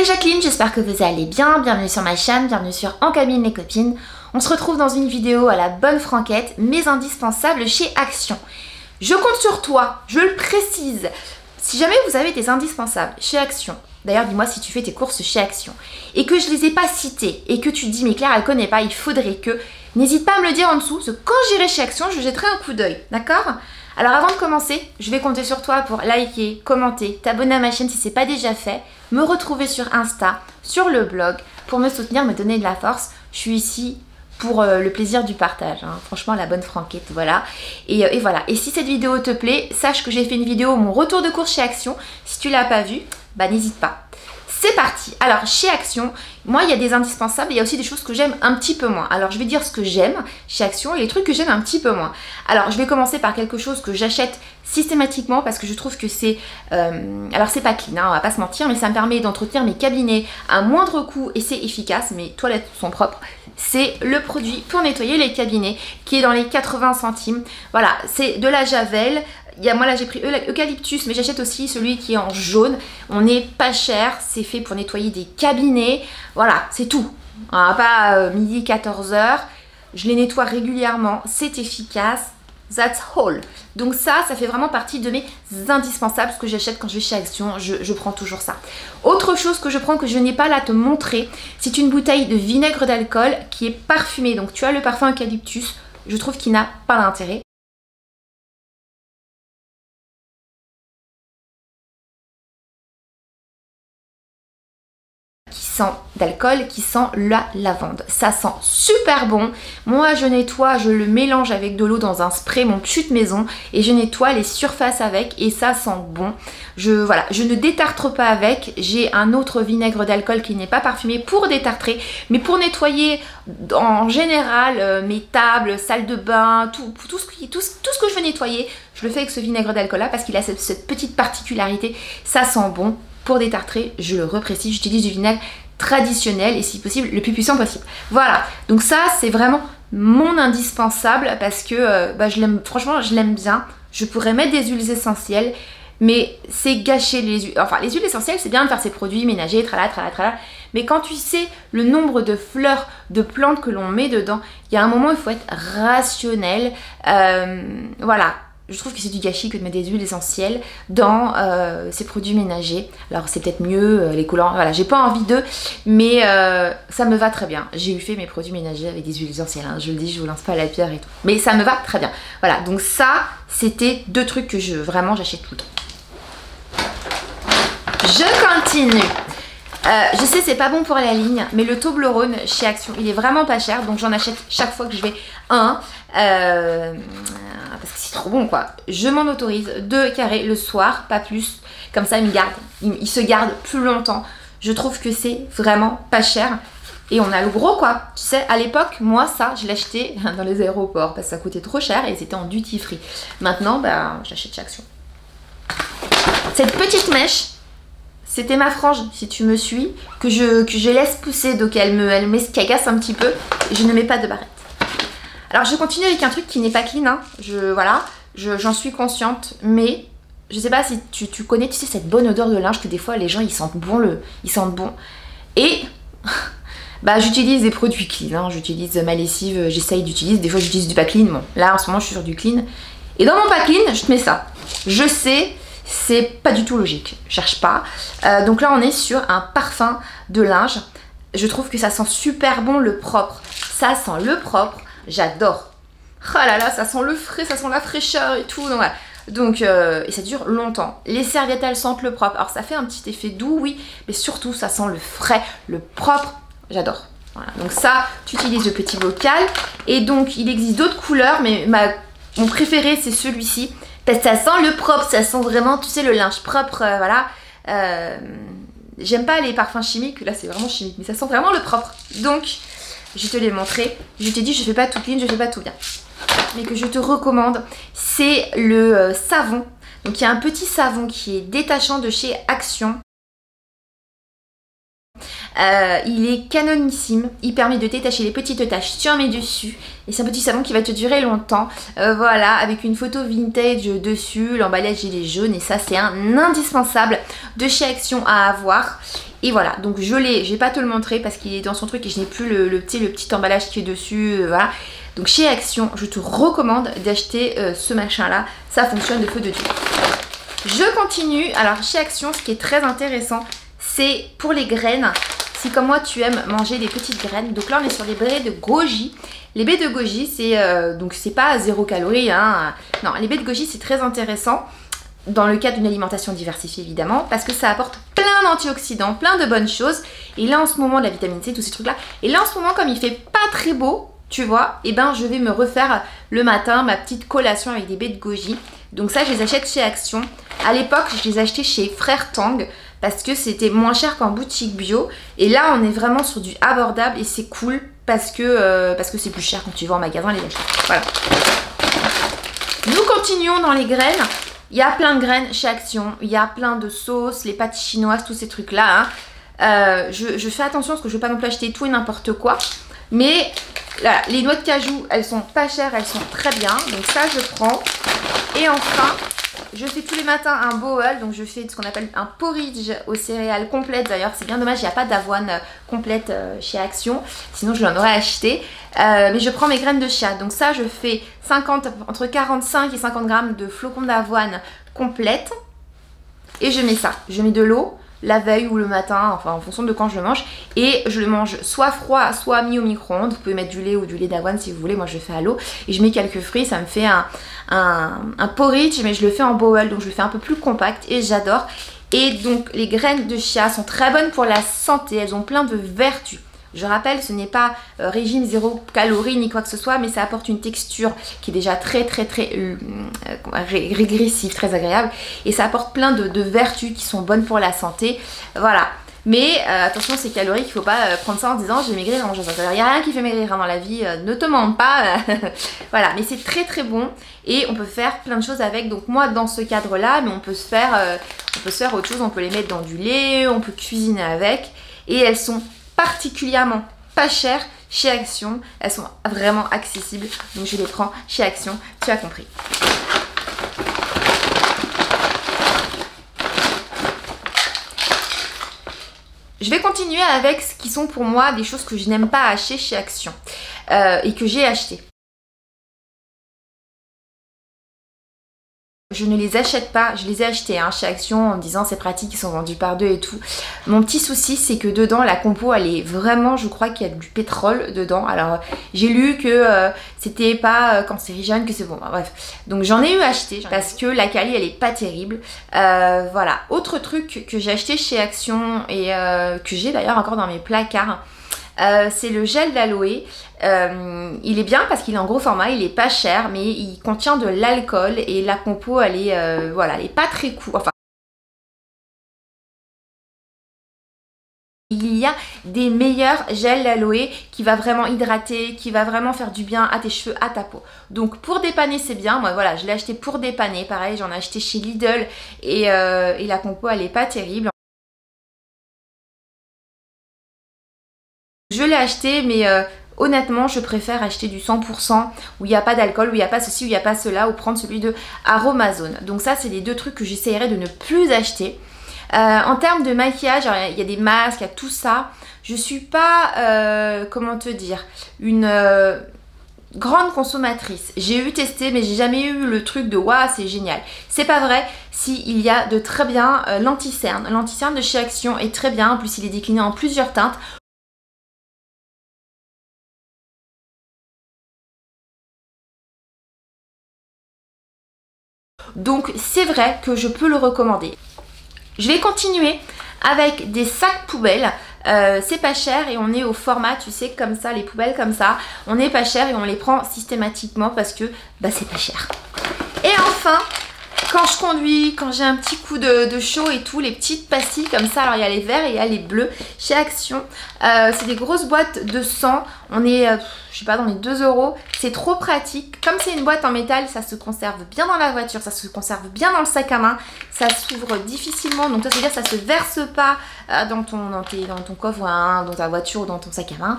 les Jacqueline, j'espère que vous allez bien, bienvenue sur ma chaîne, bienvenue sur En Cabine les copines. On se retrouve dans une vidéo à la bonne franquette, mes indispensables chez Action. Je compte sur toi, je le précise, si jamais vous avez des indispensables chez Action, d'ailleurs dis-moi si tu fais tes courses chez Action, et que je les ai pas cités, et que tu te dis mais Claire elle connaît pas, il faudrait que, n'hésite pas à me le dire en dessous, parce que quand j'irai chez Action, je jetterai un coup d'œil, d'accord ? Alors avant de commencer, je vais compter sur toi pour liker, commenter, t'abonner à ma chaîne si c'est pas déjà fait, me retrouver sur Insta, sur le blog, pour me soutenir, me donner de la force. Je suis ici pour le plaisir du partage, hein. Franchement la bonne franquette, voilà. Et voilà, et si cette vidéo te plaît, sache que j'ai fait une vidéo, mon retour de course chez Action. Si tu l'as pas vue, bah n'hésite pas. C'est parti. Alors chez Action, moi il y a des indispensables, il y a aussi des choses que j'aime un petit peu moins. Alors je vais dire ce que j'aime chez Action et les trucs que j'aime un petit peu moins. Alors je vais commencer par quelque chose que j'achète systématiquement parce que je trouve que c'est... alors c'est pas clean, hein, on va pas se mentir, mais ça me permet d'entretenir mes cabinets à moindre coût et c'est efficace. Mes toilettes sont propres. C'est le produit pour nettoyer les cabinets qui est dans les 80 centimes. Voilà, c'est de la Javel. Moi là j'ai pris Eucalyptus, mais j'achète aussi celui qui est en jaune. On n'est pas cher, c'est fait pour nettoyer des cabinets. Voilà, c'est tout. Hein, pas midi 14h. Je les nettoie régulièrement, c'est efficace. That's all. Donc ça fait vraiment partie de mes indispensables, ce que j'achète quand je vais chez Action, je prends toujours ça. Autre chose que je prends que je n'ai pas là à te montrer, c'est une bouteille de vinaigre d'alcool qui est parfumée. Donc tu as le parfum Eucalyptus, je trouve qu'il n'a pas d'intérêt. Qui sent d'alcool, qui sent la lavande. Ça sent super bon. Moi je nettoie, je le mélange avec de l'eau dans un spray, mon chute maison, et je nettoie les surfaces avec et ça sent bon. Voilà, je ne détartre pas avec. J'ai un autre vinaigre d'alcool qui n'est pas parfumé pour détartrer, mais pour nettoyer en général mes tables, salle de bain, tout ce que je veux nettoyer, je le fais avec ce vinaigre d'alcool là parce qu'il a cette petite particularité, ça sent bon. Pour détartrer, je le reprécise, j'utilise du vinaigre traditionnel et si possible le plus puissant possible. Voilà, donc ça c'est vraiment mon indispensable parce que je l'aime, franchement je l'aime bien. Je pourrais mettre des huiles essentielles, mais c'est gâcher les huiles. Enfin les huiles essentielles c'est bien de faire ses produits ménagers, tralala, mais quand tu sais le nombre de fleurs, de plantes que l'on met dedans, il y a un moment il faut être rationnel. Voilà. Je trouve que c'est du gâchis que de mettre des huiles essentielles dans ces produits ménagers. Alors c'est peut-être mieux, les colorants, voilà, j'ai pas envie d'eux, mais ça me va très bien. J'ai eu fait mes produits ménagers avec des huiles essentielles, hein, je le dis, je vous lance pas la pierre et tout. Mais ça me va très bien. Voilà, donc ça, c'était deux trucs que vraiment j'achète tout le temps. Je continue. Je sais c'est pas bon pour la ligne, mais le Toblerone chez Action il est vraiment pas cher, donc j'en achète chaque fois que je vais un parce que c'est trop bon quoi. Je m'en autorise 2 carrés le soir, pas plus, comme ça il se garde plus longtemps. Je trouve que c'est vraiment pas cher et on a le gros quoi. Tu sais à l'époque moi ça je l'achetais dans les aéroports parce que ça coûtait trop cher et c'était en duty free. Maintenant bah j'achète chez Action. Cette petite mèche, c'était ma frange, si tu me suis, que je laisse pousser, donc elle m'escagasse un petit peu, et je ne mets pas de barrette. Alors je continue avec un truc qui n'est pas clean, hein. J'en suis consciente, mais je sais pas si tu connais, tu sais, cette bonne odeur de linge que des fois les gens ils sentent bon, et bah j'utilise des produits clean, hein. J'utilise ma lessive, j'essaye d'utiliser, des fois j'utilise du pas clean, bon là en ce moment je suis sur du clean, et dans mon pas clean, je te mets ça. Je sais, c'est pas du tout logique, cherche pas. Donc là on est sur un parfum de linge. Je trouve que ça sent super bon le propre. Ça sent le propre, j'adore. Oh là là, ça sent le frais, ça sent la fraîcheur et tout. Donc voilà. Donc et ça dure longtemps. Les serviettes elles sentent le propre. Alors ça fait un petit effet doux, oui, mais surtout ça sent le frais, le propre. J'adore. Voilà. Donc ça, tu utilises le petit bocal. Et donc il existe d'autres couleurs, mais mon préféré c'est celui-ci. Parce que ça sent le propre, ça sent vraiment, tu sais, le linge propre, voilà. J'aime pas les parfums chimiques, là c'est vraiment chimique, mais ça sent vraiment le propre. Donc, je te l'ai montré. Je t'ai dit, je fais pas tout clean, je fais pas tout bien. Mais que je te recommande, c'est le savon. Donc, il y a un petit savon qui est détachant de chez Action. Il est canonissime, il permet de détacher les petites taches sur mes dessus et c'est un petit savon qui va te durer longtemps. Voilà, avec une photo vintage dessus, l'emballage il est jaune et ça c'est un indispensable de chez Action à avoir. Et voilà, donc je vais pas te le montrer parce qu'il est dans son truc et je n'ai plus le petit emballage qui est dessus, voilà. Donc chez Action, je te recommande d'acheter ce machin là, ça fonctionne de feu de Dieu. Je continue, alors chez Action, ce qui est très intéressant, c'est pour les graines. Si comme moi tu aimes manger des petites graines, donc là on est sur les baies de goji. Les baies de goji c'est donc c'est pas 0 calories, hein. Non, les baies de goji c'est très intéressant dans le cadre d'une alimentation diversifiée évidemment, parce que ça apporte plein d'antioxydants, plein de bonnes choses. Et là en ce moment, de la vitamine C, tous ces trucs là. Et là en ce moment, comme il fait pas très beau, tu vois, et ben je vais me refaire le matin ma petite collation avec des baies de goji. Donc ça je les achète chez Action. À l'époque je les achetais chez Frère Tang parce que c'était moins cher qu'en boutique bio. Et là on est vraiment sur du abordable et c'est cool parce que c'est plus cher quand tu vas en magasin les acheter. Voilà. Nous continuons dans les graines. Il y a plein de graines chez Action. Il y a plein de sauces, les pâtes chinoises, tous ces trucs là. Hein. Je fais attention parce que je ne veux pas non plus acheter tout et n'importe quoi. Mais là, les noix de cajou, elles sont pas chères, elles sont très bien. Donc ça je prends. Et enfin, je fais tous les matins un bowl, donc je fais ce qu'on appelle un porridge aux céréales complètes. D'ailleurs, c'est bien dommage, il n'y a pas d'avoine complète chez Action, sinon je l'en aurais acheté. Mais je prends mes graines de chia, donc ça je fais entre 45 et 50 grammes de flocons d'avoine complète. Et je mets ça, je mets de l'eau la veille ou le matin, enfin en fonction de quand je le mange. Et je le mange soit froid, soit mis au micro-ondes. Vous pouvez mettre du lait ou du lait d'avoine si vous voulez, moi je le fais à l'eau. Et je mets quelques fruits, ça me fait un porridge, mais je le fais en bowl, donc je le fais un peu plus compact et j'adore. Et donc les graines de chia sont très bonnes pour la santé, elles ont plein de vertus. Je rappelle, ce n'est pas régime 0 calories ni quoi que ce soit, mais ça apporte une texture qui est déjà très régressive, très agréable. Et ça apporte plein de vertus qui sont bonnes pour la santé. Voilà. Mais attention, c'est calorique, il ne faut pas prendre ça en disant je vais maigrir en mangeant ça. Il n'y a rien qui fait maigrir dans la vie, ne te mens pas. Voilà, mais c'est très bon et on peut faire plein de choses avec. Donc moi dans ce cadre-là, mais on peut se faire autre chose, on peut les mettre dans du lait, on peut cuisiner avec. Et elles sont particulièrement pas chères chez Action, elles sont vraiment accessibles, donc je les prends chez Action, tu as compris. Je vais continuer avec ce qui sont pour moi des choses que je n'aime pas acheter chez Action et que j'ai acheté. Je ne les achète pas, je les ai achetés hein, chez Action en me disant c'est pratique, ils sont vendus par deux et tout. Mon petit souci c'est que dedans la compo elle est vraiment, je crois qu'il y a du pétrole dedans. Alors j'ai lu que c'était pas cancérigène, que c'est bon, bref. Donc j'en ai eu acheté parce que la qualité elle est pas terrible. Voilà, autre truc que j'ai acheté chez Action et que j'ai d'ailleurs encore dans mes placards. C'est le gel d'aloe. Il est bien parce qu'il est en gros format, il est pas cher, mais il contient de l'alcool et la compo elle est voilà, elle est pas très cool. Enfin, il y a des meilleurs gels d'aloe qui va vraiment hydrater, qui va vraiment faire du bien à tes cheveux, à ta peau. Donc pour dépanner c'est bien, moi voilà, je l'ai acheté pour dépanner, pareil j'en ai acheté chez Lidl et la compo elle est pas terrible. Je l'ai acheté mais honnêtement je préfère acheter du 100% où il n'y a pas d'alcool, où il n'y a pas ceci, où il n'y a pas cela, ou prendre celui de Aromazone. Donc ça c'est les deux trucs que j'essaierai de ne plus acheter. En termes de maquillage, il y a des masques, il y a tout ça. Je suis pas, comment te dire, une grande consommatrice. J'ai eu testé mais j'ai jamais eu le truc de waouh c'est génial. C'est pas vrai, si il y a de très bien l'anti-cerne. L'anti-cerne de chez Action est très bien, en plus il est décliné en plusieurs teintes. Donc c'est vrai que je peux le recommander. Je vais continuer avec des sacs poubelles. C'est pas cher et on est au format, tu sais, comme ça, les poubelles comme ça. On est pas cher et on les prend systématiquement parce que bah, c'est pas cher. Et enfin, quand je conduis, quand j'ai un petit coup de chaud et tout, les petites pastilles comme ça, alors il y a les verts et il y a les bleus chez Action. C'est des grosses boîtes de 100. On est, je sais pas, dans les 2 euros. C'est trop pratique. Comme c'est une boîte en métal, ça se conserve bien dans la voiture, ça se conserve bien dans le sac à main. Ça s'ouvre difficilement, donc ça veut dire que ça se verse pas dans ton coffre, hein, dans ta voiture ou dans ton sac à main.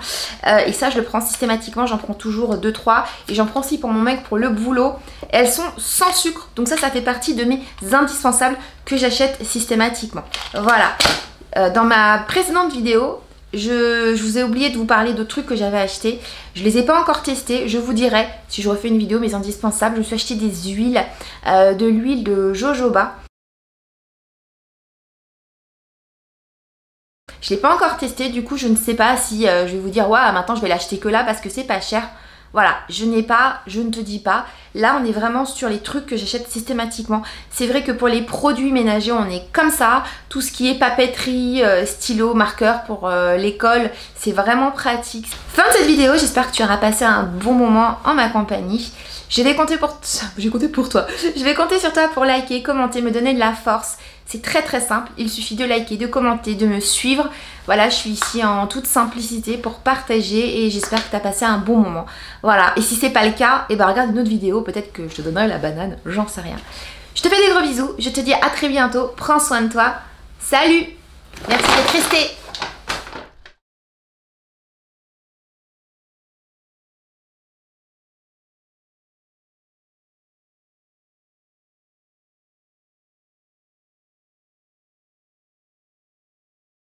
Et ça, je le prends systématiquement. J'en prends toujours 2-3. Et j'en prends aussi pour mon mec, pour le boulot. Elles sont sans sucre, donc ça fait partie de mes indispensables que j'achète systématiquement. Voilà. Dans ma précédente vidéo, je vous ai oublié de vous parler d'autres trucs que j'avais achetés. Je les ai pas encore testés. Je vous dirai si je refais une vidéo mes indispensables. Je me suis acheté des huiles, de l'huile de jojoba. Je l'ai pas encore testé, du coup je ne sais pas si je vais vous dire ouais maintenant je vais l'acheter que là parce que c'est pas cher. Voilà, je n'ai pas, je ne te dis pas. Là, on est vraiment sur les trucs que j'achète systématiquement. C'est vrai que pour les produits ménagers, on est comme ça. Tout ce qui est papeterie, stylo, marqueur pour l'école, c'est vraiment pratique. Fin de cette vidéo, j'espère que tu auras passé un bon moment en ma compagnie. Je vais compter pour toi. Je vais compter sur toi pour liker, commenter, me donner de la force. C'est très simple, il suffit de liker, de commenter, de me suivre. Voilà, je suis ici en toute simplicité pour partager et j'espère que tu as passé un bon moment. Voilà, et si c'est pas le cas, et ben regarde une autre vidéo, peut-être que je te donnerai la banane, j'en sais rien. Je te fais des gros bisous, je te dis à très bientôt, prends soin de toi. Salut! Merci d'être resté.